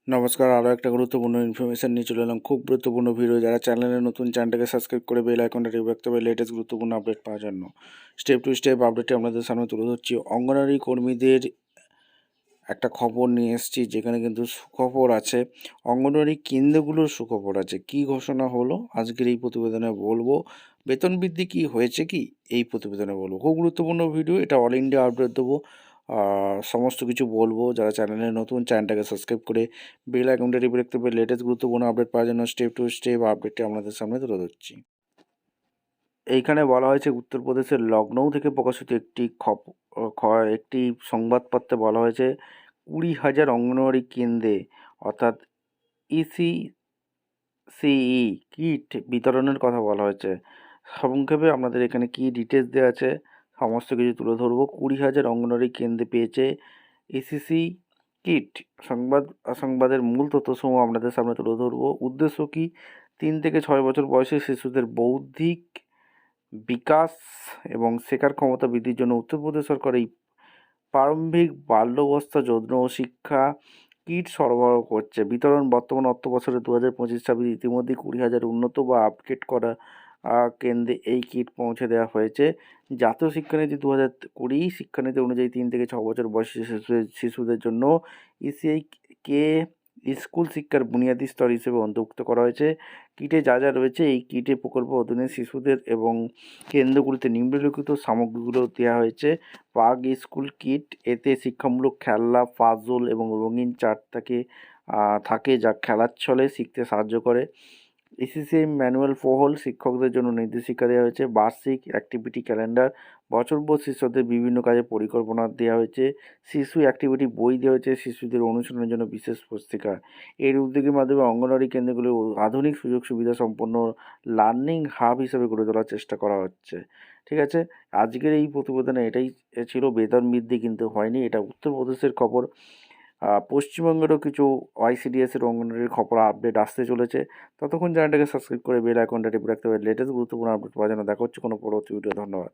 নমস্কার, আরও একটা গুরুত্বপূর্ণ ইনফরমেশান নিয়ে চলে এলাম। খুব গুরুত্বপূর্ণ ভিডিও। যারা চ্যানেলে নতুন, চ্যানেলটাকে সাবস্ক্রাইব করে বেল আইকনটা টিপে রাখতে হবে লেটেস্ট গুরুত্বপূর্ণ আপডেট পাওয়ার জন্য। স্টেপ টু স্টেপ আপডেটটি আপনাদের সামনে তুলে ধরছি। অঙ্গনওয়াড়ি কর্মীদের একটা খবর নিয়ে এসেছি, যেখানে কিন্তু সুখবর আছে। অঙ্গনওয়াড়ি কেন্দ্রগুলোর সুখবর আছে। কি ঘোষণা হলো আজকের এই প্রতিবেদনে বলবো। বেতন বৃদ্ধি কি হয়েছে কি এই প্রতিবেদনে বলবো। খুব গুরুত্বপূর্ণ ভিডিও, এটা অল ইন্ডিয়া আপডেট দেবো। সমস্ত কিছু বলবো। যারা চ্যানেলে নতুন, চ্যানেলটাকে সাবস্ক্রাইব করে বেল আইকনটা টিপে রাখতে হবে লেটেস্ট গুরুত্বপূর্ণ আপডেট পাওয়ার জন্য। স্টেপ টু স্টেপ আপডেটটি আপনাদের সামনে তুলে ধরছি। এইখানে বলা হয়েছে, উত্তরপ্রদেশের লখনৌ থেকে প্রকাশিত একটি সংবাদপত্রে বলা হয়েছে 20,000 অঙ্গনওয়াড়ি কেন্দ্রে অর্থাৎ ইসিসিই কিট বিতরণের কথা বলা হয়েছে। সংক্ষেপে আপনাদের এখানে কি ডিটেলস দেওয়া আছে সমস্ত কিছু তুলে ধরবো। 20,000 অঙ্গনওয়াড়ি কেন্দ্রে পেয়েছে ইসিসি কিট। সংবাদের মূল তথ্যসমূহ আপনাদের সামনে তুলে ধরবো। উদ্দেশ্য কি? 3 থেকে 6 বছর বয়সী শিশুদের বৌদ্ধিক বিকাশ এবং শেখার ক্ষমতা বৃদ্ধির জন্য উত্তরপ্রদেশ সরকার এই প্রারম্ভিক বাল্যাবস্থা যৌন শিক্ষা কিট সরবরাহ করছে। বিতরণ বর্তমান অর্থ বছরে 2025-26 ইতিমধ্যেই 20,000 উন্নত বা আপগ্রেড করা কেন্দ্রে এই কিট পৌঁছে দেওয়া হয়েছে। জাতীয় শিক্ষানীতি 2020 শিক্ষানীতি অনুযায়ী 3 থেকে 6 বছর বয়সী শিশুদের জন্য ইসিআই কে স্কুল শিক্ষার বুনিয়াদী স্তর হিসেবে অন্তর্ভুক্ত করা হয়েছে। কিটে যা যা রয়েছে, এই কিটে প্রকল্প অধীনে শিশুদের এবং কেন্দ্রগুলিতে নিম্নলিখিত সামগ্রীগুলো দেওয়া হয়েছে। পাগ স্কুল কিট, এতে শিক্ষামূলক খেলনা, পাজল এবং রঙিন চার্ট থাকে যা খেলার ছলে শিখতে সাহায্য করে। ইসিসিআই ম্যানুয়াল ফর শিক্ষকদের জন্য নির্দেশিকা দেওয়া হয়েছে। বার্ষিক অ্যাক্টিভিটি ক্যালেন্ডার, বছরভর শিশুদের বিভিন্ন কাজের পরিকল্পনা দেওয়া হয়েছে। শিশু অ্যাক্টিভিটি বই দেওয়া হয়েছে। শিশুদের অনুশীলনের জন্য বিশেষ পুস্তিকা। এর উদ্যোগের মাধ্যমে অঙ্গনওয়াড়ি কেন্দ্রগুলি আধুনিক সুযোগ সুবিধা সম্পন্ন লার্নিং হাব হিসেবে গড়ে তোলার চেষ্টা করা হচ্ছে। ঠিক আছে, আজকের এই প্রতিবেদনে এটাই ছিল। বেতন বৃদ্ধি কিন্তু হয়নি, এটা উত্তরপ্রদেশের খবর। পশ্চিমবঙ্গেরও কিছু ওয়াইসিডিএসের অঙ্গনওয়াড়ির খবর আপডেট আসতে চলেছে। ততক্ষণ চ্যানেলটাকে সাবস্ক্রাইব করে বেল আইকনটা টিপে রাখতে হবে লেটেস্ট গুরুত্বপূর্ণ আপডেট পাওয়ার জন্য। দেখা হচ্ছে কোনো পরবর্তী ভিডিও। ধন্যবাদ।